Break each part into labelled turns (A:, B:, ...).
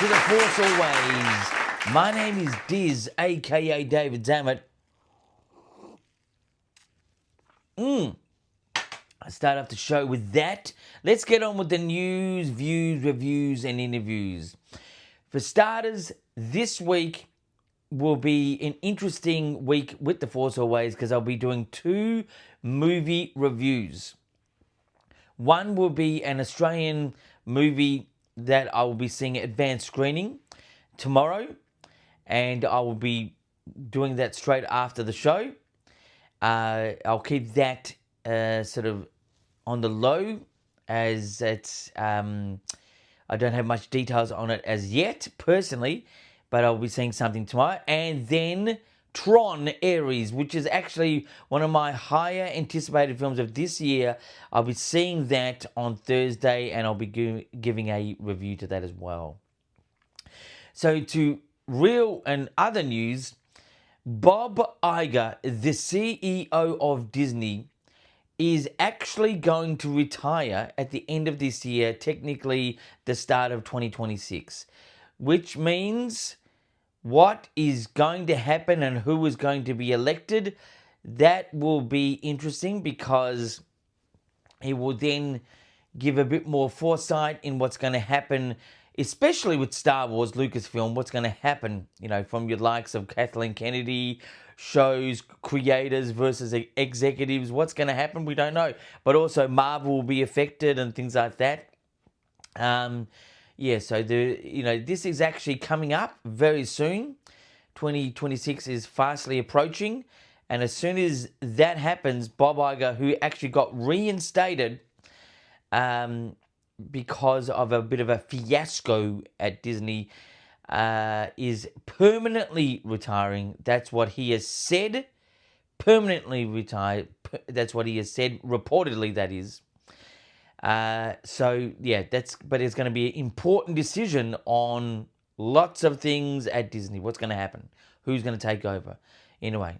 A: to The Force Always. My name is Diz, aka David Zammit. I start off the show with that. Let's get on with the news, views, reviews, and interviews. For starters, this week will be an interesting week with The Force Always because I'll be doing 2 movie reviews. One will be an Australian movie that I will be seeing advanced screening tomorrow, and I will be doing that straight after the show. I'll keep that sort of on the low as it's I don't have much details on it as yet personally, but I'll be seeing something tomorrow. And then Tron Ares, which is actually one of my higher anticipated films of this year. I'll be seeing that on Thursday, and I'll be giving a review to that as well. So to real and other news, Bob Iger, the CEO of Disney, is actually going to retire at the end of this year, technically the start of 2026, which means what is going to happen and who is going to be elected, that will be interesting because it will then give a bit more foresight in what's going to happen, especially with Star Wars, Lucasfilm, what's going to happen, from your likes of Kathleen Kennedy, shows, creators versus executives. What's going to happen, we don't know. But also Marvel will be affected and things like that. So this is actually coming up very soon. 2026 is fastly approaching. And as soon as that happens, Bob Iger, who actually got reinstated because of a bit of a fiasco at Disney, is permanently retiring. That's what he has said. Permanently retired. That's what he has said. Reportedly, that is. But it's going to be an important decision on lots of things at Disney. What's going to happen? Who's going to take over? Anyway,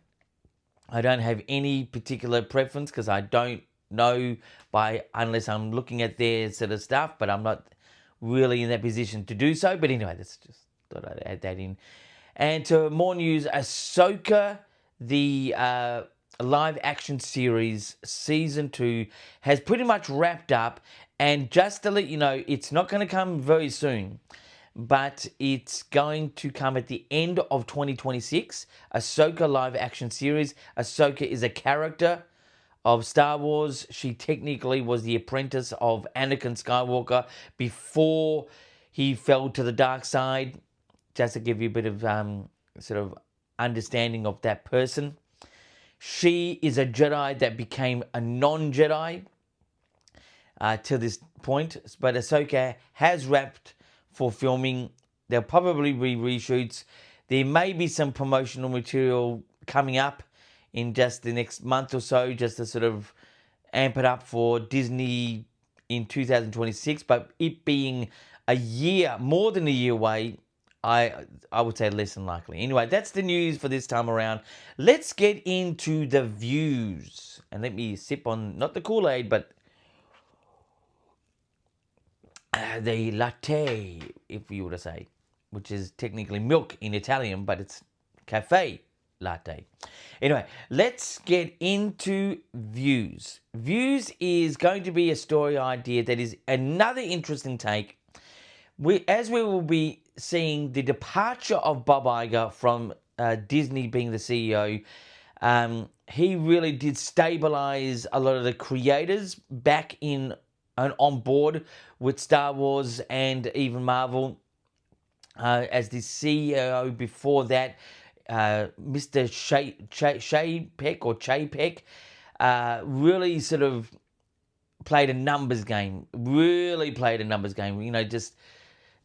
A: I don't have any particular preference because I don't know unless I'm looking at their sort of stuff, but I'm not really in that position to do so. But anyway, that's just thought I'd add that in. And to more news, Ahsoka, the live action series season 2 has pretty much wrapped up. And just to let you know, it's not going to come very soon, but it's going to come at the end of 2026. Ahsoka live action series. Ahsoka is a character of Star Wars. She technically was the apprentice of Anakin Skywalker before he fell to the dark side. Just to give you a bit of sort of understanding of that person. She is a Jedi that became a non-Jedi to this point. But Ahsoka has wrapped for filming. There'll probably be reshoots. There may be some promotional material coming up in just the next month or so, just to sort of amp it up for Disney in 2026. But it being a year, more than a year away, I would say less than likely. Anyway, that's the news for this time around. Let's get into the views. And let me sip on, not the Kool-Aid, but the latte, if you were to say, which is technically milk in Italian, but it's cafe latte. Anyway, let's get into views. Views is going to be a story idea that is another interesting take. As we will be seeing the departure of Bob Iger from Disney being the CEO, he really did stabilize a lot of the creators back in and on board with Star Wars and even Marvel. As the CEO before that, Mr. Chapek, really sort of played a numbers game.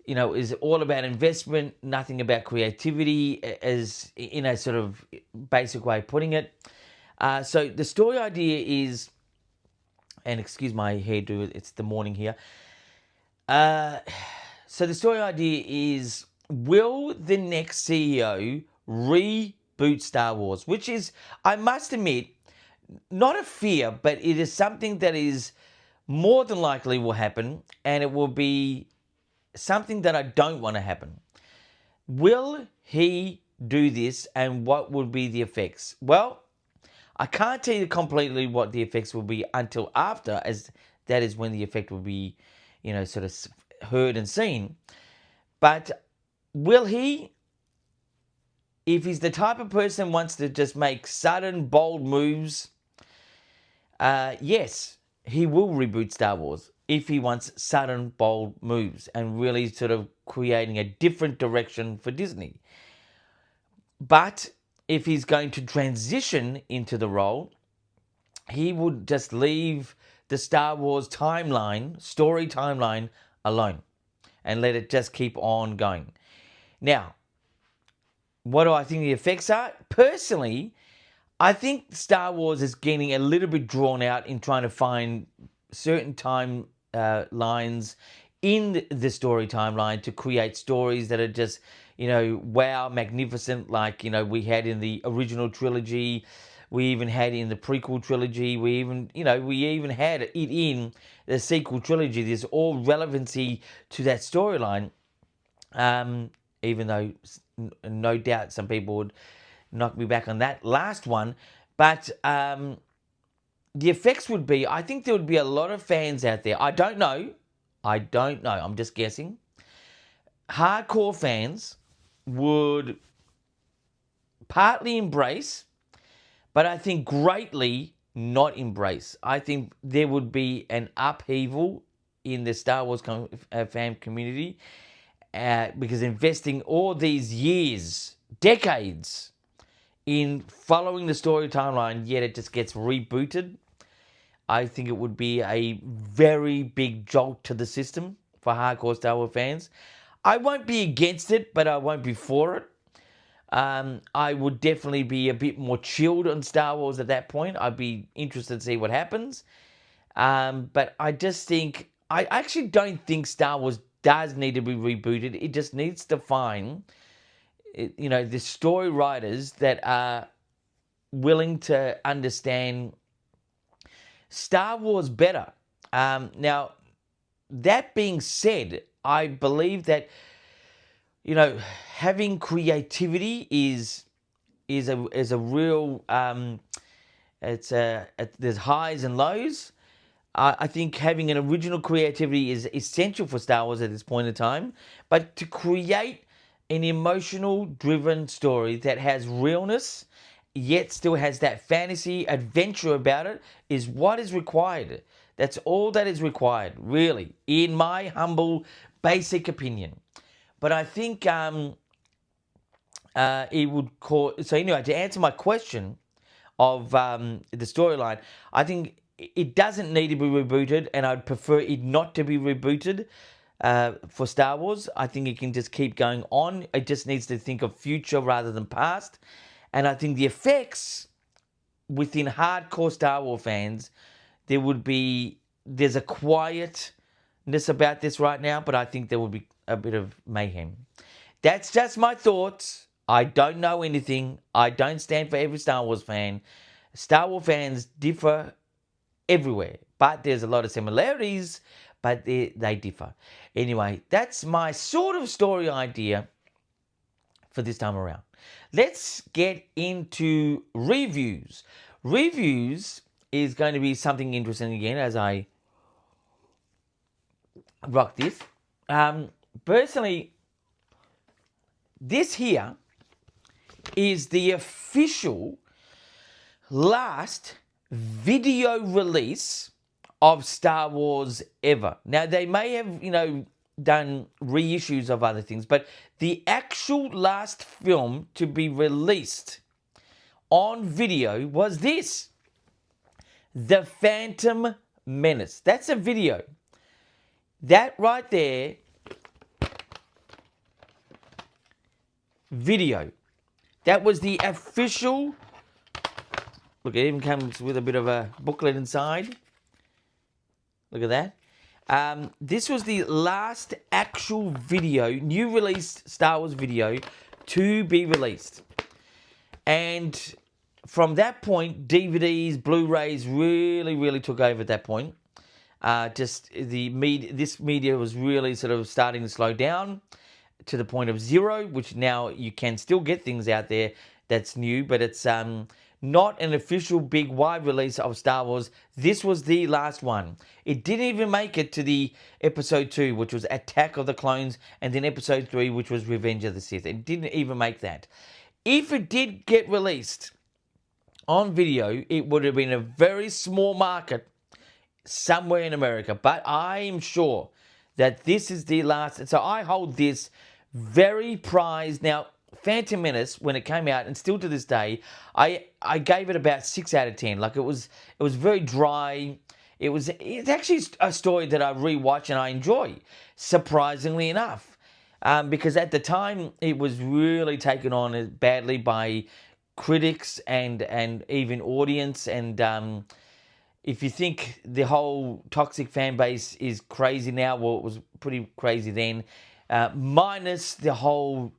A: Is all about investment, nothing about creativity, as in a sort of basic way of putting it. So the story idea is, and excuse my hairdo, it's the morning here. So the story idea is, will the next CEO reboot Star Wars? Which is, I must admit, not a fear, but it is something that is more than likely will happen, and it will be something that I don't want to happen. Will he do this, and what would be the effects? Well, I can't tell you completely what the effects will be until after, as that is when the effect will be, sort of heard and seen. But will he, if he's the type of person who wants to just make sudden, bold moves, yes, he will reboot Star Wars if he wants sudden, bold moves and really sort of creating a different direction for Disney. But if he's going to transition into the role, he would just leave the Star Wars timeline, story timeline, alone and let it just keep on going. Now, what do I think the effects are? Personally, I think Star Wars is getting a little bit drawn out in trying to find certain time lines in the story timeline to create stories that are just, wow, magnificent, like, we had in the original trilogy. We even had in the prequel trilogy. We even had it in the sequel trilogy. There's all relevancy to that storyline. Even though no doubt some people would knock me back on that last one. But the effects would be, I think there would be a lot of fans out there. I don't know. I'm just guessing. Hardcore fans would partly embrace, but I think greatly not embrace. I think there would be an upheaval in the Star Wars fan community because investing all these years, decades, in following the story timeline, yet it just gets rebooted. I think it would be a very big jolt to the system for hardcore Star Wars fans. I won't be against it, but I won't be for it. I would definitely be a bit more chilled on Star Wars at that point. I'd be interested to see what happens. But I just think, I actually don't think Star Wars does need to be rebooted. It just needs to find, the story writers that are willing to understand Star Wars better. Now, that being said, I believe that, having creativity is a real, there's highs and lows. I think having an original creativity is essential for Star Wars at this point in time. But to create an emotional driven story that has realness yet still has that fantasy adventure about it is what is required. That's all that is required, really, in my humble, basic opinion. But I think it would call. So anyway, to answer my question of the storyline, I think it doesn't need to be rebooted, and I'd prefer it not to be rebooted for Star Wars. I think it can just keep going on. It just needs to think of future rather than past. And I think the effects within hardcore Star Wars fans, there's a quietness about this right now, but I think there will be a bit of mayhem. That's just my thoughts. I don't know anything. I don't stand for every Star Wars fan. Star Wars fans differ everywhere, but there's a lot of similarities, but they differ. Anyway, that's my sort of story idea for this time around. Let's get into reviews. Reviews is going to be something interesting again as I rock this. Personally, this here is the official last video release of Star Wars ever. Now, they may have, done reissues of other things, but the actual last film to be released on video was this. The Phantom Menace. That's a video. That right there, video. That was the official. Look, it even comes with a bit of a booklet inside. Look at that. This was the last actual video, new released Star Wars video to be released. And from that point, DVDs, Blu-rays really took over at that point. Just this media was really sort of starting to slow down to the point of zero, which now you can still get things out there that's new, but it's not an official big wide release of Star Wars. This was the last one. It didn't even make it to the episode 2, which was Attack of the Clones, and then episode 3, which was Revenge of the Sith. It didn't even make that. If it did get released on video, it would have been a very small market somewhere in America. But I am sure that this is the last. And so I hold this very prized. Now, Phantom Menace, when it came out, and still to this day, I gave it about 6 out of 10. Like, it was very dry. It's actually a story that I rewatch and I enjoy, surprisingly enough. Because at the time, it was really taken on badly by critics and even audience. And if you think the whole toxic fan base is crazy now, well, it was pretty crazy then. Minus the whole,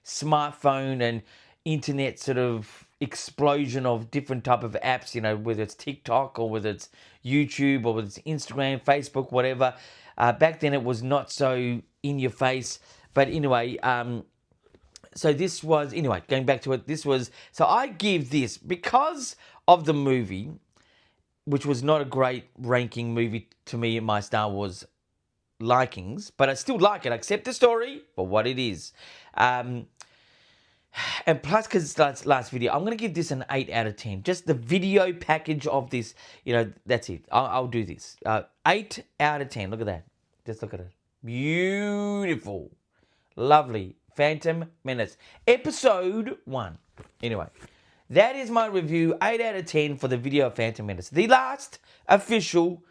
A: smartphone and internet sort of explosion of different type of apps, whether it's TikTok or whether it's YouTube or whether it's Instagram, Facebook, whatever. Back then it was not so in your face. But anyway, so this was, going back to it, so I give this, because of the movie, which was not a great ranking movie to me in my Star Wars likings, but I still like it. I accept the story for what it is. And plus, because it's last video, I'm going to give this an 8 out of 10. Just the video package of this, that's it. I'll do this. 8 out of 10. Look at that. Just look at it. Beautiful. Lovely. Phantom Menace. Episode 1. Anyway, that is my review. 8 out of 10 for the video of Phantom Menace. The last official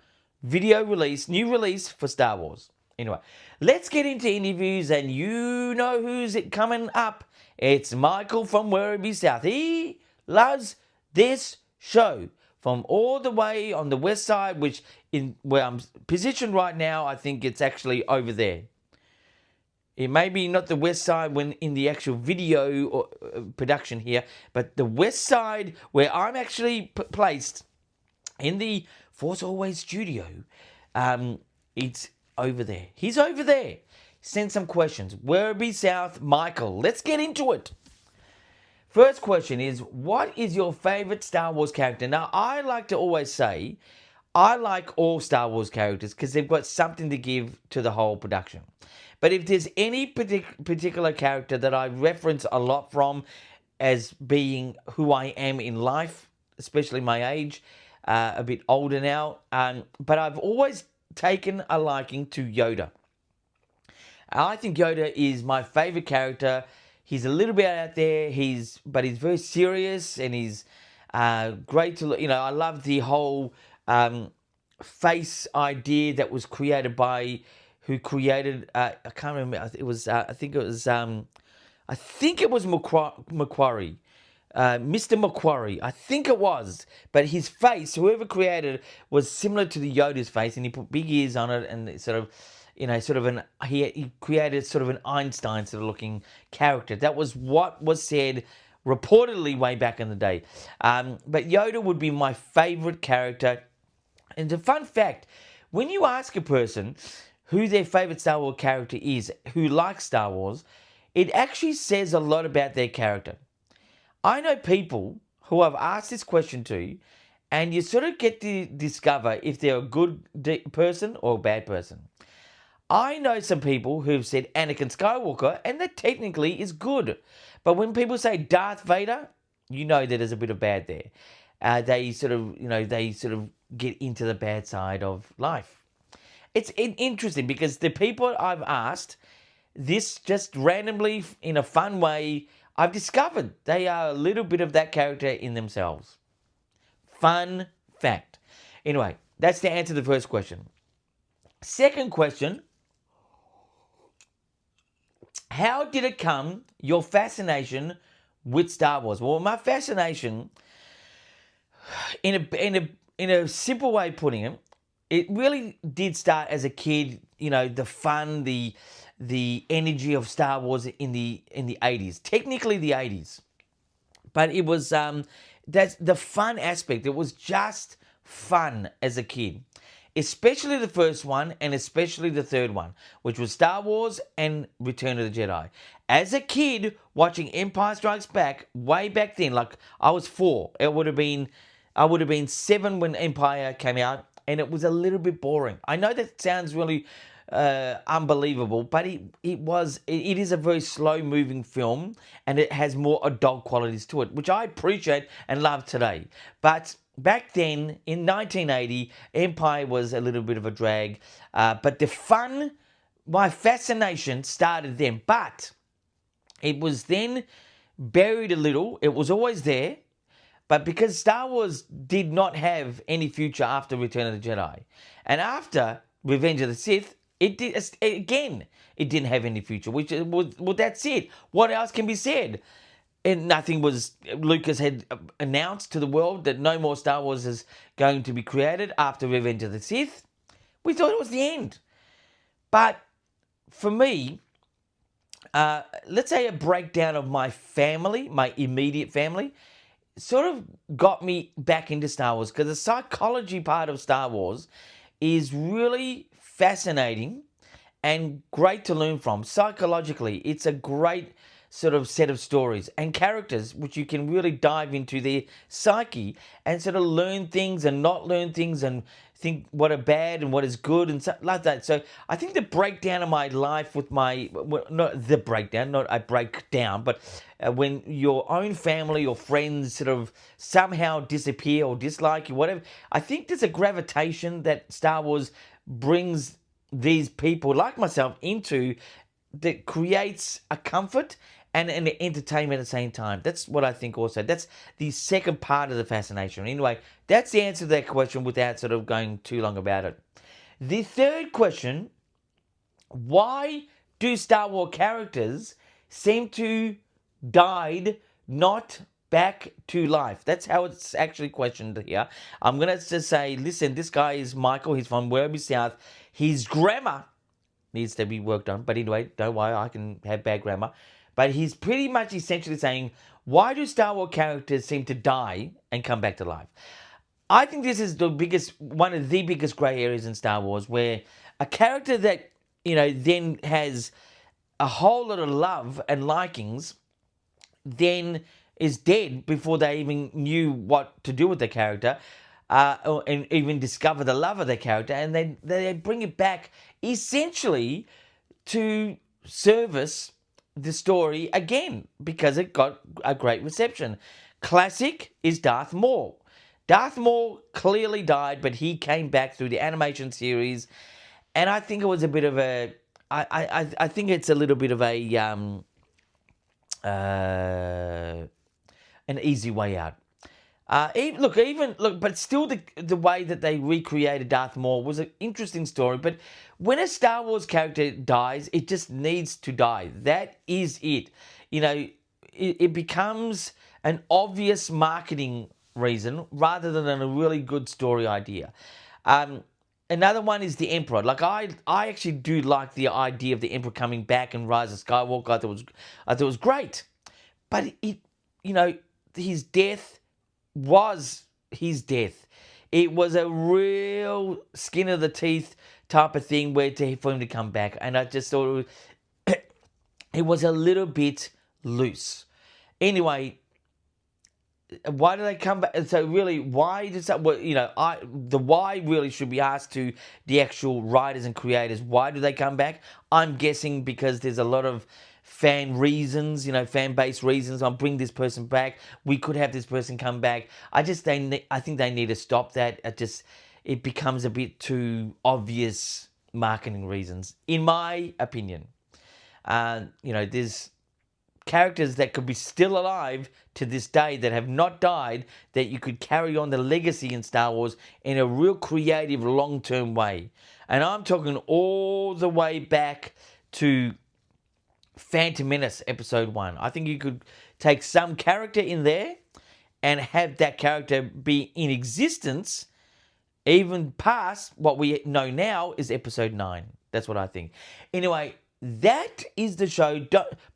A: video release, new release for Star Wars. Anyway, let's get into interviews, and you know who's coming up. It's Michael from Werribee South. He loves this show from all the way on the west side, which where I'm positioned right now, I think it's actually over there. It may be not the west side when in the actual video or production here, but the west side where I'm actually placed in the Force Always studio. It's over there. He's over there. Send some questions. Werribee South, Michael. Let's get into it. First question is, what is your favorite Star Wars character? Now, I like to always say, I like all Star Wars characters because they've got something to give to the whole production. But if there's any particular character that I reference a lot from as being who I am in life, especially my age, a bit older now, but I've always taken a liking to Yoda. I think Yoda is my favorite character. He's a little bit out there, but he's very serious, and he's great to, I love the whole face idea that was created by who created, I can't remember, I think it was Macquarie. Mr. Macquarie, I think it was, but his face, whoever created it, was similar to the Yoda's face, and he put big ears on it, and he created sort of an Einstein sort of looking character. That was what was said reportedly way back in the day. But Yoda would be my favorite character. And the fun fact, when you ask a person who their favorite Star Wars character is, who likes Star Wars, it actually says a lot about their character. I know people who I've asked this question to, and you sort of get to discover if they're a good person or a bad person. I know some people who've said Anakin Skywalker, and that technically is good. But when people say Darth Vader, you know that there's a bit of bad there. They sort of get into the bad side of life. It's interesting because the people I've asked this just randomly in a fun way, I've discovered they are a little bit of that character in themselves. Fun fact. Anyway, that's the answer to the first question. Second question, how did it come, your fascination with Star Wars? Well, my fascination, in a simple way of putting it really did start as a kid. The fun, the energy of Star Wars in the 80s, technically the 80s, but it was that's the fun aspect. It was just fun as a kid. especially the first one and especially the third one, which was Star Wars and Return of the Jedi. As a kid watching Empire Strikes Back way back then, like I was 4, I would have been 7 when Empire came out, and it was a little bit boring. I know that sounds really unbelievable, but it is a very slow moving film, and it has more adult qualities to it, which I appreciate and love today. But back then in 1980, Empire was a little bit of a drag, but the fun, my fascination started then. But it was then buried a little. It was always there, but because Star Wars did not have any future after Return of the Jedi, and after Revenge of the Sith, it did again. It didn't have any future. Which was, well, that's it. What else can be said? And nothing was. Lucas had announced to the world that no more Star Wars is going to be created after Revenge of the Sith. We thought it was the end. But for me, let's say a breakdown of my family, my immediate family, sort of got me back into Star Wars, because the psychology part of Star Wars is really fascinating and great to learn from. Psychologically, it's a great sort of set of stories and characters which you can really dive into their psyche and sort of learn things and not learn things and think what are bad and what is good and stuff like that. So I think the breakdown of my life with my, well, not the breakdown, not a breakdown, but when your own family or friends sort of somehow disappear or dislike you, whatever, I think there's a gravitation that Star Wars brings these people like myself into, that creates a comfort and an entertainment at the same time. That's what I think also. That's the second part of the fascination. Anyway, that's the answer to that question without sort of going too long about it. The third question, why do Star Wars characters seem to died not back to life? That's how it's actually questioned here. I'm going to just say, listen, this guy is Michael. He's from Werribee South. His grammar needs to be worked on. But anyway, don't worry, I can have bad grammar. But he's pretty much essentially saying, why do Star Wars characters seem to die and come back to life? I think this is one of the biggest grey areas in Star Wars, where a character that, then has a whole lot of love and likings, then is dead before they even knew what to do with the character, and even discover the love of the character, and they bring it back essentially to service the story again because it got a great reception. Classic is Darth Maul. Darth Maul clearly died, but he came back through the animation series, and I think it was a bit of a. I think it's a little bit of a an easy way out. But still, the way that they recreated Darth Maul was an interesting story. But when a Star Wars character dies, it just needs to die. That is it. It becomes an obvious marketing reason rather than a really good story idea. Another one is the Emperor. Like I actually do like the idea of the Emperor coming back in Rise of Skywalker. I thought it was great, but his death was his death. It was a real skin of the teeth type of thing for him to come back, and I just thought it was a little bit loose. Anyway, why do they come back? So really, why does that? Well, the why really should be asked to the actual writers and creators. Why do they come back? I'm guessing because there's a lot of fan reasons, fan base reasons. I'll bring this person back. We could have this person come back. I think they need to stop that. It becomes a bit too obvious marketing reasons, in my opinion. There's characters that could be still alive to this day that have not died, that you could carry on the legacy in Star Wars in a real creative, long-term way. And I'm talking all the way back to Phantom Menace Episode 1. I think you could take some character in there and have that character be in existence even past what we know now is Episode 9. That's what I think. Anyway, that is the show.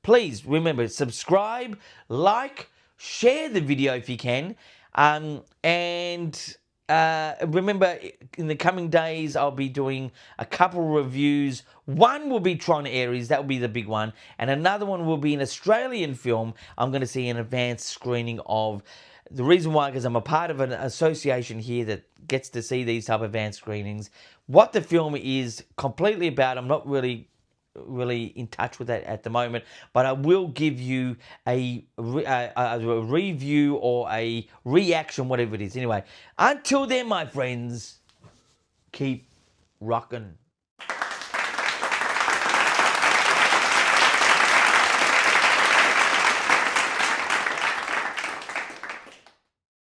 A: Please remember, subscribe, like, share the video if you can. And remember, in the coming days, I'll be doing a couple reviews. One will be Tron Ares, that will be the big one. And another one will be an Australian film I'm going to see an advanced screening of. The reason why, because I'm a part of an association here that gets to see these type of advanced screenings. What the film is completely about, I'm not really in touch with that at the moment, but I will give you a review or a reaction, whatever it is. Anyway, until then, my friends, keep rocking.